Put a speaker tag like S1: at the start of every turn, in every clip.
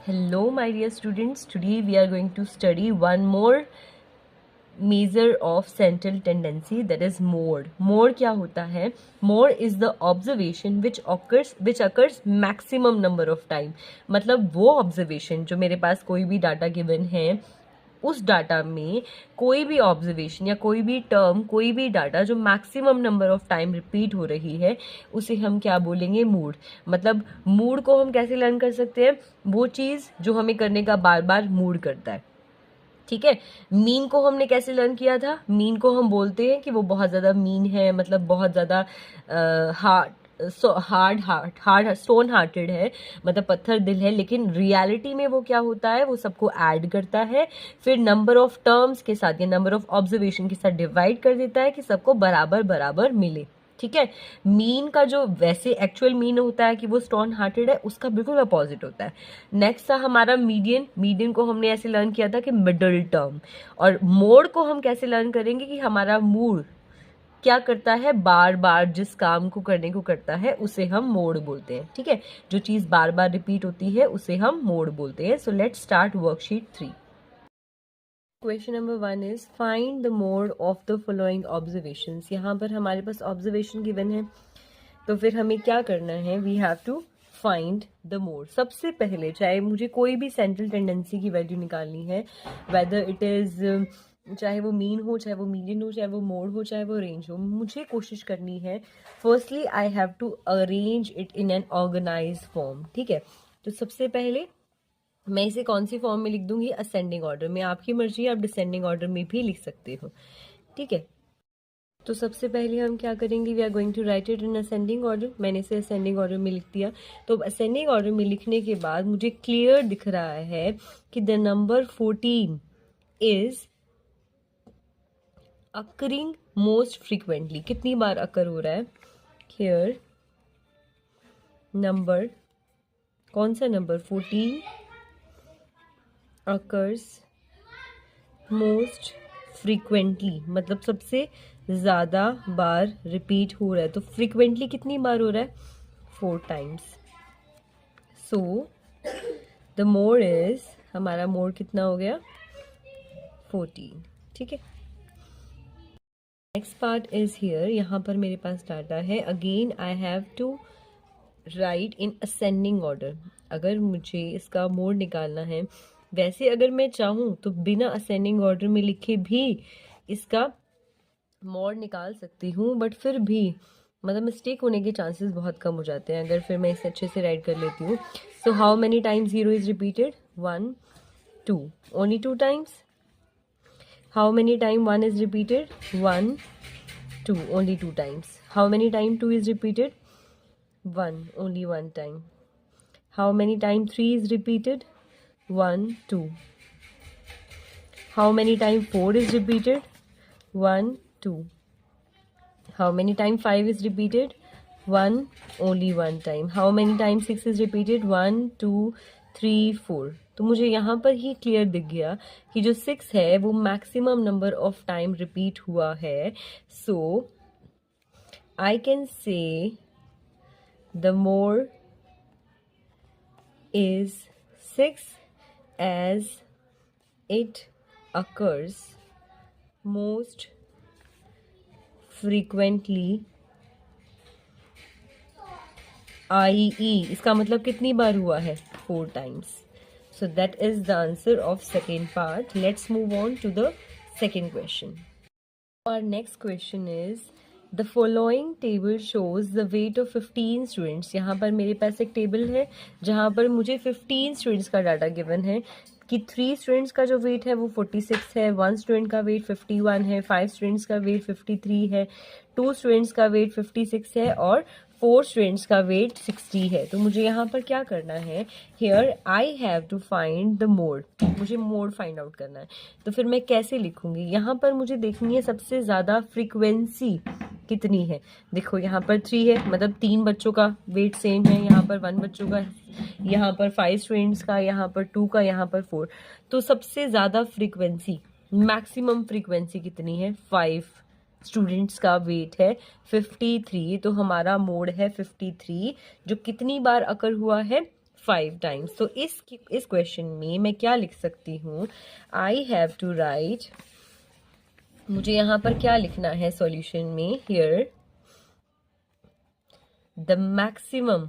S1: Hello, my dear students. Today we are going to study one more measure of central tendency, that is mode. Mode क्या होता है? Mode is the observation which occurs maximum number of time. मतलब वो observation जो मेरे पास कोई भी data given है, उस डाटा में कोई भी ऑब्जर्वेशन या कोई भी टर्म, कोई भी डाटा जो maximum number of time repeat हो रही है, उसे हम क्या बोलेंगे? मूड। मतलब मूड को हम कैसे लर्न कर सकते हैं? वो चीज़ जो हमें करने का बार बार मूड करता है। ठीक है। मीन को हमने कैसे लर्न किया था? मीन को हम बोलते हैं कि वो बहुत ज़्यादा मीन है, मतलब बहुत ज़्यादा हार्ड स्टोन हार्टेड है, मतलब पत्थर दिल है। लेकिन रियलिटी में वो क्या होता है? वो सबको ऐड करता है, फिर नंबर ऑफ टर्म्स के साथ या नंबर ऑफ ऑब्जर्वेशन के साथ डिवाइड कर देता है कि सबको बराबर बराबर मिले। ठीक है। मीन का जो वैसे एक्चुअल मीन होता है कि वो स्टोन हार्टेड है, उसका बिल्कुल अपोजिट होता है। नेक्स्ट था हमारा मीडियन। मीडियन को हमने ऐसे लर्न किया था कि मिडिल टर्म। और मोड को हम कैसे लर्न करेंगे कि हमारा मूड क्या करता है? बार बार जिस काम को करने को करता है उसे हम मोड बोलते हैं। ठीक है। जो चीज बार बार रिपीट होती है उसे हम मोड बोलते हैं। So let's start worksheet 3। Question number 1 is find the mode of the following observations. यहाँ पर हमारे पास ऑब्जर्वेशन गिवन है, तो फिर हमें क्या करना है? We have to find the mode. सबसे पहले चाहे मुझे कोई भी सेंट्रल टेंडेंसी की वैल्यू निकालनी है, वेदर इट इज चाहे वो मीन हो, चाहे वो मीडियन हो, चाहे वो मोड हो, चाहे वो रेंज हो, मुझे कोशिश करनी है firstly I have to arrange it in an organize form. ठीक है। तो सबसे पहले मैं इसे कौन सी फॉर्म में लिख दूंगी? असेंडिंग ऑर्डर में। आपकी मर्जी है, आप डिसेंडिंग ऑर्डर में भी लिख सकते हो। ठीक है। तो सबसे पहले हम क्या करेंगे? We are going to write it in ascending order. मैंने इसे असेंडिंग ऑर्डर में लिख दिया। तो असेंडिंग ऑर्डर में लिखने के बाद मुझे क्लियर दिख रहा है कि the number 14 is occurring most frequently. कितनी बार अकर हो रहा है? हियर नंबर, कौन सा नंबर? 14 अकर्स मोस्ट फ्रीक्वेंटली, मतलब सबसे ज़्यादा बार रिपीट हो रहा है। तो फ्रीक्वेंटली कितनी बार हो रहा है? 4 times. So the mode is, हमारा मोड कितना हो गया? 14। ठीक है। Next part is here. यहाँ पर मेरे पास डाटा है। Again I have to write in ascending order. अगर मुझे इसका मोड निकालना है, वैसे अगर मैं चाहूँ तो बिना असेंडिंग ऑर्डर में लिखे भी इसका मोड निकाल सकती हूँ, बट फिर भी मतलब मिस्टेक होने के चांसेस बहुत कम हो जाते हैं अगर फिर मैं इसे अच्छे से राइट कर लेती हूँ। So how many times 0 is repeated? 1 2, only 2 times. How many time 1 is repeated? 1 2, only 2 times. How many time 2 is repeated? 1, only 1 time. How many time 3 is repeated? 1 2. How many time 4 is repeated? 1 2. How many time 5 is repeated? 1, only 1 time. How many time 6 is repeated? 1 2 3 4. तो मुझे यहाँ पर ही clear दिख गया कि जो 6 है वो maximum number of time repeat हुआ है। So I can say the mode is 6 as it occurs most frequently, i.e. इसका मतलब कितनी बार हुआ है? 4 times. So that is the answer of second part. Let's move on to the second question. Our next question is the following table shows the weight of 15 students. यहाँ पर मेरे पास एक table है जहाँ पर मुझे 15 स्टूडेंट्स का डाटा गिवन है कि 3 स्टूडेंट्स का जो वेट है वो 46 है, 1 स्टूडेंट का वेट 51 है, 5 स्टूडेंट्स का वेट 53 है, 2 स्टूडेंट्स का वेट 56 है और 4 स्टूडेंट्स का वेट 60 है। तो मुझे यहाँ पर क्या करना है? Here I have to find the mode. मुझे मोड फाइंड आउट करना है। तो फिर मैं कैसे लिखूंगी? यहाँ पर मुझे देखनी है सबसे ज़्यादा फ्रीक्वेंसी कितनी है। देखो यहाँ पर 3 है, मतलब 3 बच्चों का वेट सेम है, यहाँ पर 1 बच्चों का, यहाँ पर 5 स्टूडेंट्स का, यहाँ पर 2 का, यहाँ पर 4। तो सबसे ज़्यादा फ्रीक्वेंसी, मैक्सिमम फ्रीक्वेंसी कितनी है? 5 स्टूडेंट्स का वेट है 53। तो हमारा मोड है 53, जो कितनी बार अकर हुआ है? 5 टाइम्स। तो इस क्वेश्चन में मैं क्या लिख सकती हूँ, आई हैव टू राइट, मुझे यहाँ पर क्या लिखना है सॉल्यूशन में, हियर द मैक्सिमम,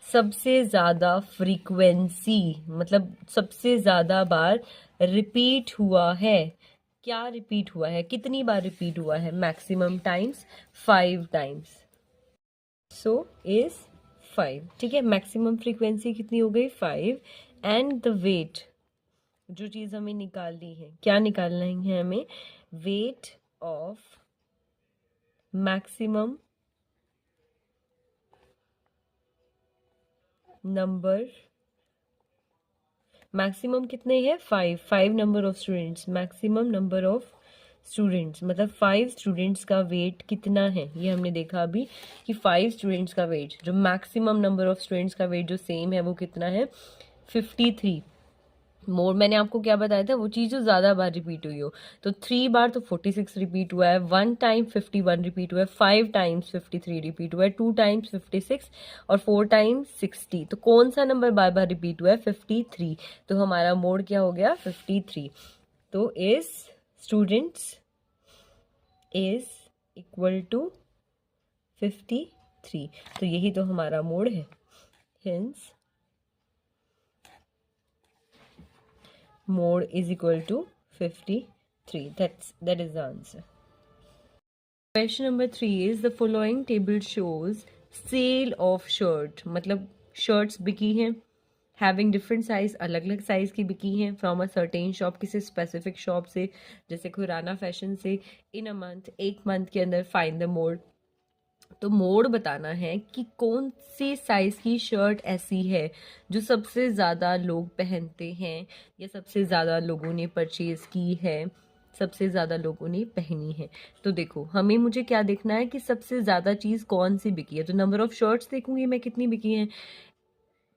S1: सबसे ज्यादा फ्रीक्वेंसी, मतलब सबसे ज्यादा बार रिपीट हुआ है, क्या रिपीट हुआ है, कितनी बार रिपीट हुआ है, maximum times 5 times, so is 5। ठीक है, मैक्सिमम फ्रीक्वेंसी कितनी हो गई 5, एंड द वेट, जो चीज हमें निकालनी है, क्या निकालना है हमें, weight of maximum number, maximum कितने हैं 5 number of students, maximum number of students मतलब 5 स्टूडेंट्स का वेट कितना है, ये हमने देखा अभी कि 5 स्टूडेंट्स का वेट, जो मैक्सिमम नंबर ऑफ स्टूडेंट्स का वेट जो सेम है वो कितना है 53। मोर मैंने आपको क्या बताया था, वो चीज़ जो ज़्यादा बार रिपीट हुई हो, तो 3 बार तो 46 रिपीट हुआ है, 1 टाइम 51 रिपीट हुआ है, 5 टाइम्स 53 रिपीट हुआ है, 2 टाइम्स 56 और 4 टाइम्स 60। तो कौन सा नंबर बार बार रिपीट हुआ है 53, तो हमारा मोड क्या हो गया 53। तो is students is equal to 53, तो यही तो हमारा मोड है, hence mode is equal to 53. That is the answer. Question number 3 is the following table shows sale of shirt, मतलब shirts बिकी हैं, having different size, अलग अलग साइज की बिकी हैं, from a certain shop, किसी specific shop से, जैसे खुराना फैशन से, in a month, एक month के अंदर, find the mode। तो मोड बताना है कि कौन सी साइज की शर्ट ऐसी है जो सबसे ज़्यादा लोग पहनते हैं या सबसे ज़्यादा लोगों ने परचेज की है, सबसे ज़्यादा लोगों ने पहनी है। तो देखो हमें मुझे क्या देखना है कि सबसे ज़्यादा चीज़ कौन सी बिकी है, तो नंबर ऑफ शर्ट्स देखूंगी मैं कितनी बिकी हैं।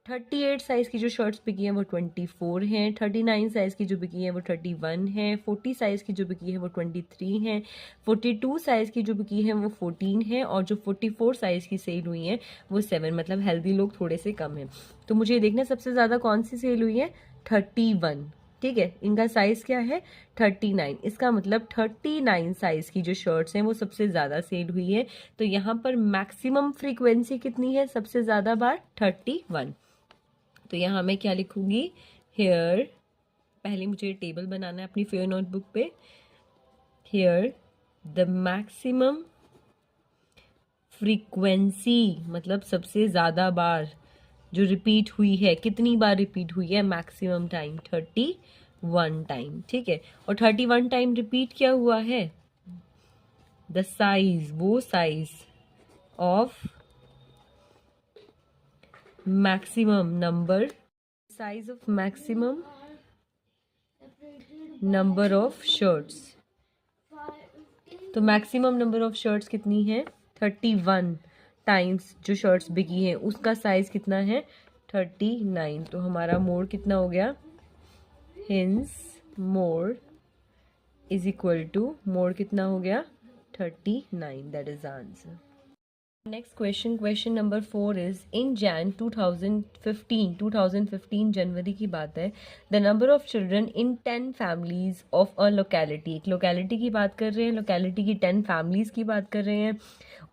S1: 38 साइज़ की जो शर्ट्स बिकी हैं वो 24 हैं, 39 साइज़ की जो बिकी हैं वो 31 हैं, 40 साइज़ की जो बिकी है वो 23 हैं, 42 साइज़ की जो बिकी है वो 14 है, और जो 44 साइज़ की सेल हुई हैं वो 7, मतलब हेल्दी लोग थोड़े से कम हैं। तो मुझे देखना है सबसे ज़्यादा कौन सी सेल हुई है, 31। ठीक है, इनका साइज़ क्या है 39, इसका मतलब 39 साइज़ की जो शर्ट्स हैं वो सबसे ज़्यादा सेल हुई है। तो यहाँ पर मैक्सिमम फ्रीक्वेंसी कितनी है, सबसे ज़्यादा बार 31। तो यहाँ मैं क्या लिखूंगी, हेयर, पहले मुझे टेबल बनाना है अपनी फेयर नोटबुक पे, हेयर द मैक्सिमम फ्रीक्वेंसी, मतलब सबसे ज़्यादा बार जो रिपीट हुई है, कितनी बार रिपीट हुई है, मैक्सिमम टाइम 31 टाइम। ठीक है, और 31 टाइम रिपीट क्या हुआ है, द साइज, वो size of maximum number, size of maximum number of shirts. तो मैक्सिमम नंबर ऑफ शर्ट्स कितनी है 31 टाइम्स, जो शर्ट्स बिकी हैं उसका साइज कितना है 39। तो हमारा मोड कितना हो गया, hence mode is equal to, mode कितना हो गया 39, that is the answer. Next question, question number 4 is in Jan 2015 जनवरी की बात है, the number of children in 10 families of a locality, एक लोकेलिटी की बात कर रहे हैं, लोकेलिटी की 10 फैमिलीज की बात कर रहे हैं,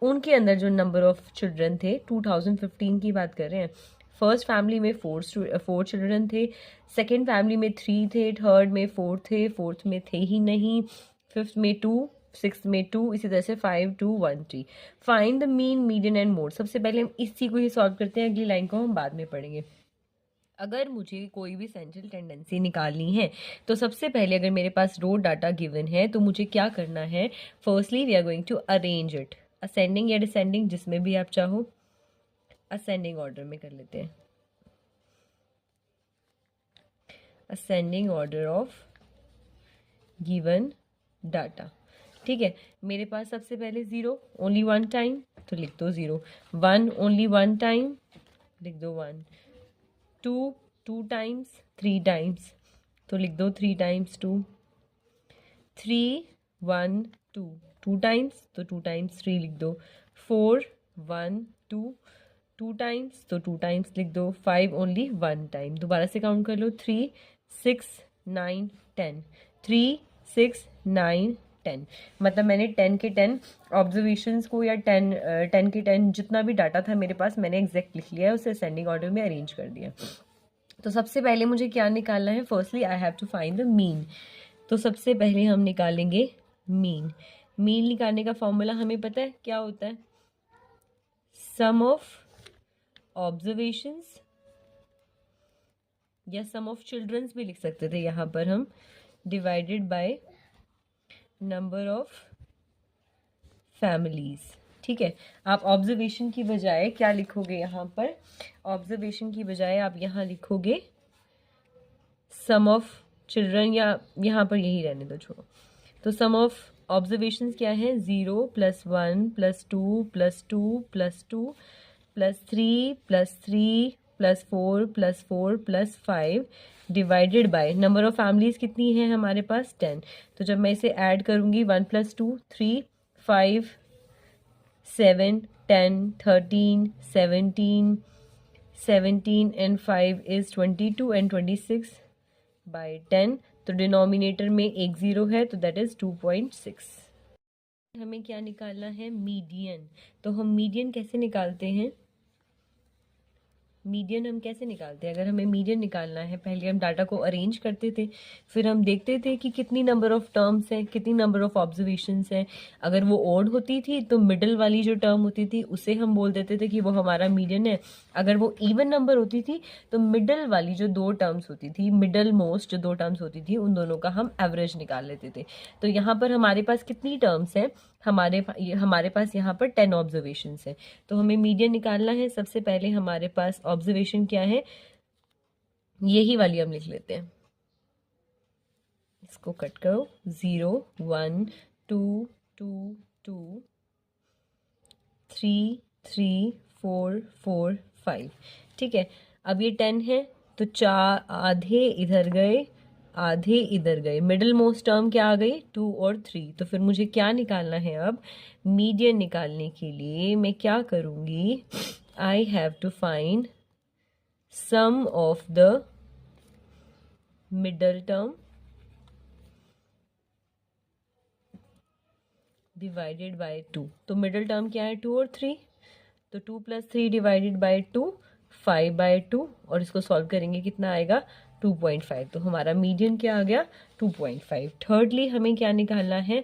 S1: उनके अंदर जो नंबर ऑफ चिल्ड्रन थे 2015 की बात कर रहे हैं। फर्स्ट फैमिली में 4 चिल्ड्रन थे, सेकेंड फैमिली में 3 थे, थर्ड में 4 थे, फोर्थ में थे ही नहीं, फिफ्थ में 2, सिक्स में 2, इसी तरह से 5, 2, 1, 3। Find the mean, median and mode. सबसे पहले हम इसी को ही सॉल्व करते हैं, अगली लाइन को हम बाद में पढ़ेंगे। अगर मुझे कोई भी सेंट्रल टेंडेंसी निकालनी है तो सबसे पहले अगर मेरे पास रो डाटा गिवन है तो मुझे क्या करना है, firstly we are going to arrange it ascending या डिसेंडिंग, जिसमें भी आप चाहो, असेंडिंग ऑर्डर में कर लेते हैं, ascending order of given data. ठीक है, मेरे पास सबसे पहले 0 ओनली 1 टाइम, तो लिख दो 0, 1 ओनली 1 टाइम, लिख दो 1, 2 2 टाइम्स, 3 टाइम्स, तो लिख दो 3 टाइम्स 2, 3 1 2 2 टाइम्स, तो 2 टाइम्स 3 लिख दो, 4 1 2 2 टाइम्स, तो 2 टाइम्स लिख दो, 5 ओनली 1 टाइम। दोबारा से काउंट कर लो, 3 6 9 10, 3 6 9 10। मतलब मैंने 10 के 10 ऑब्जर्वेशंस को या 10 के 10 जितना भी डाटा था मेरे पास मैंने एग्जैक्ट लिख लिया है, उसे असेंडिंग ऑर्डर में अरेंज कर दिया। तो सबसे पहले मुझे क्या निकालना है? Firstly I have to find the mean. तो सबसे पहले हम निकालेंगे मीन। मीन निकालने का फॉर्मूला हमें पता है क्या होता है? सम ऑफ ऑब्जर्वेशंस या सम ऑफ चिल्ड्रंस भी लिख सकते थे यहाँ पर हम, divided by number of families. ठीक है, आप ऑब्जर्वेशन की बजाय क्या लिखोगे यहाँ पर? ऑब्जर्वेशन की बजाय आप यहाँ लिखोगे सम ऑफ चिल्ड्रन, या यहाँ पर यही रहने दो, छोड़ो। तो सम ऑफ ऑब्जर्वेशंस क्या है? 0 + 1 + 2 + 2 + 2 + 3 + 3 + 4 + 4 + 5 divided by number of families कितनी है हमारे पास? 10। तो जब मैं इसे ऐड करूंगी 1 + 2 3 5 7 10 13 17 17 and 5 is 22 and 26 by 10। तो डिनोमिनेटर में एक 0 है, तो दैट इज 2.6। हमें क्या निकालना है? मीडियन। तो हम मीडियन कैसे निकालते हैं? मीडियन हम कैसे निकालते हैं? अगर हमें मीडियन निकालना है, पहले हम डाटा को अरेंज करते थे, फिर हम देखते थे कि कितनी नंबर ऑफ टर्म्स हैं, कितनी नंबर ऑफ ऑब्जर्वेशंस हैं। अगर वो ओड होती थी तो मिडिल वाली जो टर्म होती थी उसे हम बोल देते थे कि वो हमारा मीडियन है। अगर वो इवन नंबर होती थी तो मिडिल वाली जो 2 टर्म्स होती थी, मिडल मोस्ट जो 2 टर्म्स होती थी, उन दोनों का हम एवरेज निकाल लेते थे। तो यहाँ पर हमारे पास कितनी टर्म्स हैं? हमारे पास यहाँ पर 10 ऑब्जर्वेशंस हैं। तो हमें मीडियन निकालना है। सबसे पहले हमारे पास ऑब्जर्वेशन क्या है? यही वाली हम लिख लेते हैं, इसको कट करो। 0 1 2 2 2 3 3 4 4 5। ठीक है, अब ये 10 है, तो 4 आधे इधर गए, आधे इधर गए। मिडिल मोस्ट टर्म क्या आ गई? 2 और 3। तो फिर मुझे क्या निकालना है अब? मीडियन निकालने के लिए मैं क्या करूंगी? I have to find sum of the middle term divided by 2। तो मिडल टर्म क्या है? 2 और 3। तो 2 + 3 डिवाइडेड बाय 2 5/2, और इसको सॉल्व करेंगे कितना आएगा? 2.5। तो हमारा मीडियन क्या आ गया? 2.5। थर्डली हमें क्या निकालना है?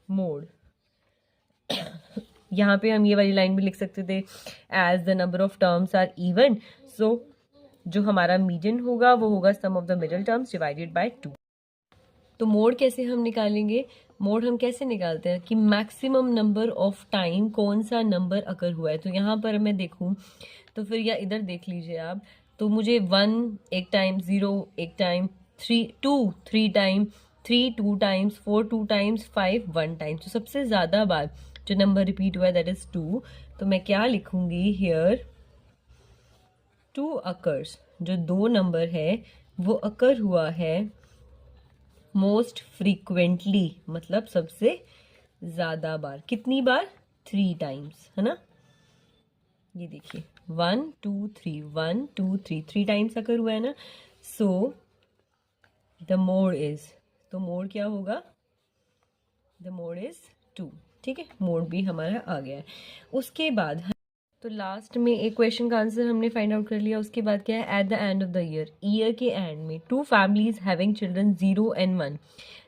S1: मोड। यहाँ पे हम ये वाली लाइन भी लिख सकते थे, as the number of terms are even, so जो हमारा मीडियन होगा वो होगा sum of the middle terms divided by 2। तो मोड कैसे हम निकालेंगे? मोड हम कैसे निकालते हैं कि मैक्सिमम नंबर ऑफ टाइम कौन सा नंबर अकर हुआ है। तो यहाँ पर मैं देखूँ तो फिर या इधर देख लीजिए आप, तो मुझे 1 एक टाइम, 0 एक time, 2 3 time, 3 2 times, 4 2 times, 5 1 time. तो सबसे ज़्यादा बार जो नंबर रिपीट हुआ है दैट इज 2। तो मैं क्या लिखूंगी हियर? 2 अकर्स। जो 2 नंबर है वो अकर हुआ है मोस्ट फ्रीक्वेंटली, मतलब सबसे ज्यादा बार। कितनी बार? 3 टाइम्स, है ना? ये देखिए 1 2 3 1 2 3 3 टाइम्स अकर हुआ है ना। सो द मोड इज, तो मोड क्या होगा? The mode is 2। ठीक है, मोड भी हमारा आ गया है। उसके बाद तो लास्ट में एक क्वेश्चन का आंसर हमने फाइंड आउट कर लिया। उसके बाद क्या है? At the end of the year, year के एंड में 2 फैमिलीज हैविंग चिल्ड्रन 0 and 1।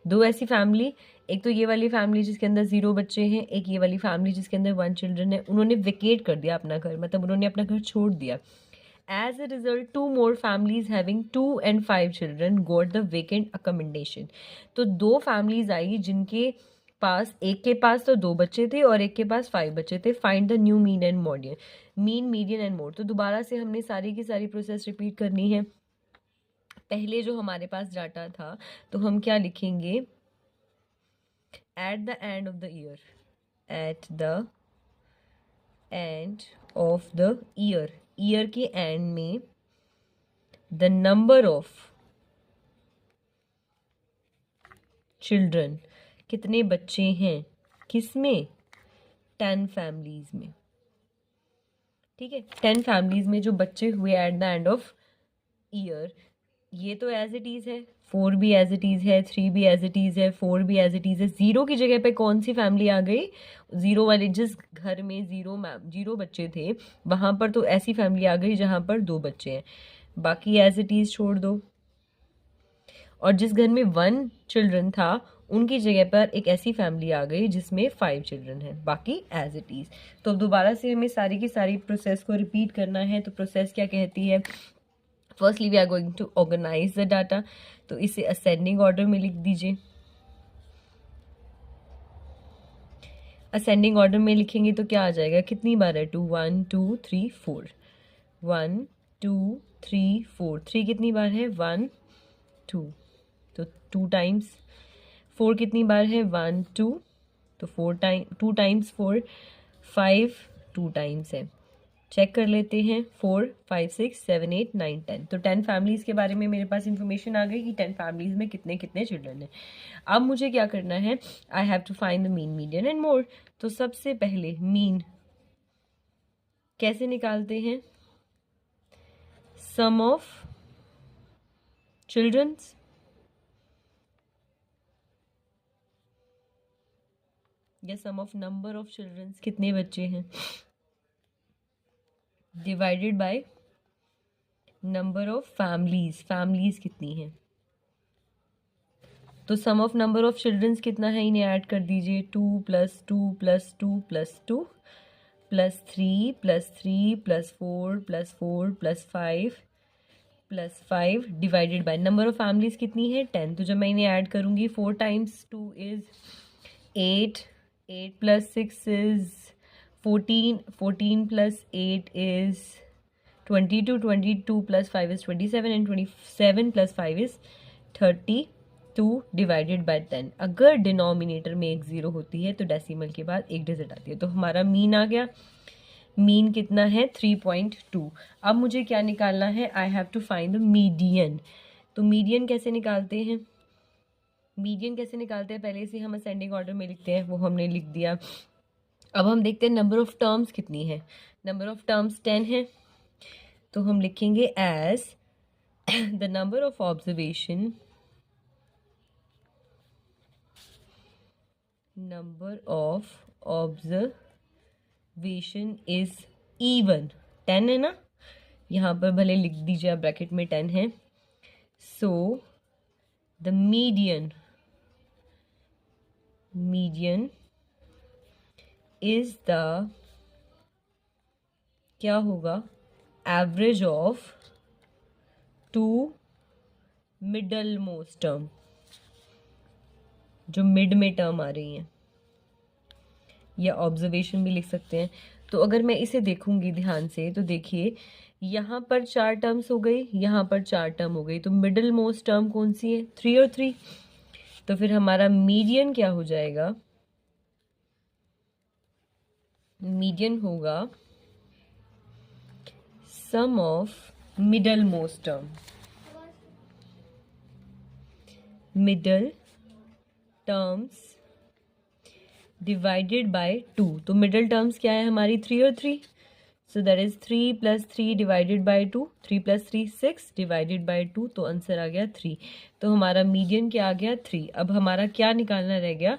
S1: 2 ऐसी फैमिली, एक तो ये वाली फैमिली जिसके अंदर 0 बच्चे हैं, एक ये वाली फैमिली जिसके अंदर 1 चिल्ड्रन है, उन्होंने वेकेट कर दिया अपना घर, मतलब उन्होंने अपना घर छोड़ दिया। As a result 2 more families having 2 and 5 children got the vacant accommodation। तो 2 फैमिलीज आई जिनके पास, एक के पास तो 2 बच्चे थे और एक के पास 5 बच्चे थे। Find the new mean and median, mean median and mode. तो दोबारा से हमने सारी की सारी प्रोसेस रिपीट करनी है। पहले जो हमारे पास डाटा था तो हम क्या लिखेंगे? At the end of the year, at the end of the year, year के एंड में द नंबर ऑफ चिल्ड्रन, कितने बच्चे हैं, किसमें? 10 फैमिलीज में। ठीक है। 10 फैमिलीज में जो बच्चे हुए at the end of year, ये तो एज इट इज है, 4 भी एज इट इज है, 3 भी एज इट इज है, 4 भी एज इट इज है। 0 की जगह पे कौन सी फैमिली आ गई? 0 वाले, जिस घर में 0 बच्चे थे वहां पर तो ऐसी फैमिली आ गई जहां पर 2 बच्चे हैं, बाकी एज इट इज छोड़ दो। और जिस घर में 1 चिल्ड्रन था उनकी जगह पर एक ऐसी फैमिली आ गई जिसमें 5 चिल्ड्रन हैं, बाकी एज इट इज। तो अब दोबारा से हमें सारी की सारी प्रोसेस को रिपीट करना है। तो प्रोसेस क्या कहती है? Firstly we are going to organize the data, तो इसे असेंडिंग ऑर्डर में लिख दीजिए। असेंडिंग ऑर्डर में लिखेंगे तो क्या आ जाएगा? कितनी बार है? 2 1 2 3 4, 1 2 3 4, 3 कितनी बार है? 1 2, तो 2 टाइम्स। 4 कितनी बार है? 1 2, तो 2 टाइम्स 4, 5 2 टाइम्स है। चेक कर लेते हैं। 4 5 6 7 8 9 10, तो 10 फैमिलीज के बारे में मेरे पास इंफॉर्मेशन आ गई कि 10 फैमिलीज में कितने कितने चिल्ड्रन हैं। अब मुझे क्या करना है? I have to find the mean, median and mode. तो सबसे पहले मीन कैसे निकालते हैं? सम ऑफ चिल्ड्रंस, या सम ऑफ नंबर ऑफ चिल्ड्रंस, कितने बच्चे हैं, divided by number of families, families कितनी हैं। तो सम ऑफ नंबर ऑफ चिल्ड्रंस कितना है, इन्हें ऐड कर दीजिए। 2 + 2 + 2 + 2 + 3 + 3 + 4 + 4 + 5 + 5 divided by number of families कितनी है? 10। तो जब मैं इन्हें ऐड करूंगी, 4 × 2 = 8, 8 + 6 = 14, 14 + 8 = 22, 22 + 5 = 27, and 27 + 5 = 32 डिवाइडेड बाय 10। अगर डिनोमिनेटर में एक 0 होती है तो डेसिमल के बाद एक डिजिट आती है। तो हमारा मीन आ गया। मीन कितना है? 3.2। अब मुझे क्या निकालना है? I have to find the median. तो मीडियन कैसे निकालते हैं? मीडियन कैसे निकालते हैं? पहले से हम असेंडिंग ऑर्डर में लिखते हैं, वो हमने लिख दिया। अब हम देखते हैं नंबर ऑफ टर्म्स कितनी है। नंबर ऑफ टर्म्स 10 है, तो हम लिखेंगे as the number of observation, number of observation is even. 10 है ना, यहाँ पर भले लिख दीजिए आप ब्रैकेट में 10 है। So the median is the, क्या होगा? Average of 2 middle most term, जो मिड में टर्म आ रही हैं, या ऑब्जर्वेशन भी लिख सकते हैं। तो अगर मैं इसे देखूंगी ध्यान से तो देखिए, यहाँ पर 4 टर्म्स हो गई, यहाँ पर 4 टर्म हो गई, तो मिडल मोस्ट टर्म कौन सी है? 3 और 3। तो फिर हमारा मीडियन क्या हो जाएगा? मीडियन होगा sum of middle most term, middle terms divided by 2। तो मिडल टर्म्स क्या है हमारी? 3 और 3। So that is 3 + 3 divided by 2, 3 + 3 6 divided by 2, तो आंसर आ गया 3। तो हमारा मीडियन क्या आ गया? 3। अब हमारा क्या निकालना रह गया?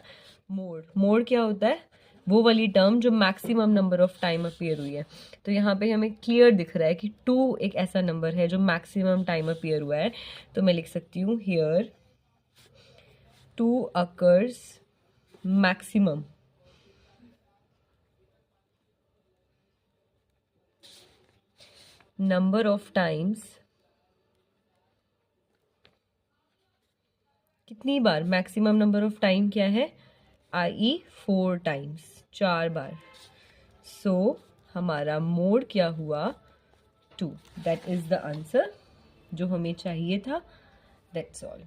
S1: मोड। मोड क्या होता है? वो वाली टर्म जो maximum number of time appear हुई है। तो यहाँ पे हमें क्लियर दिख रहा है कि 2 एक ऐसा नंबर है जो मैक्सिमम टाइम अपीयर हुआ है। तो मैं लिख सकती हूँ here 2 occurs maximum number of times, कितनी बार? मैक्सिमम नंबर ऑफ टाइम क्या है? i.e. 4 टाइम्स, 4 बार। सो हमारा मोड क्या हुआ? 2। दैट इज द आंसर जो हमें चाहिए था। That's all.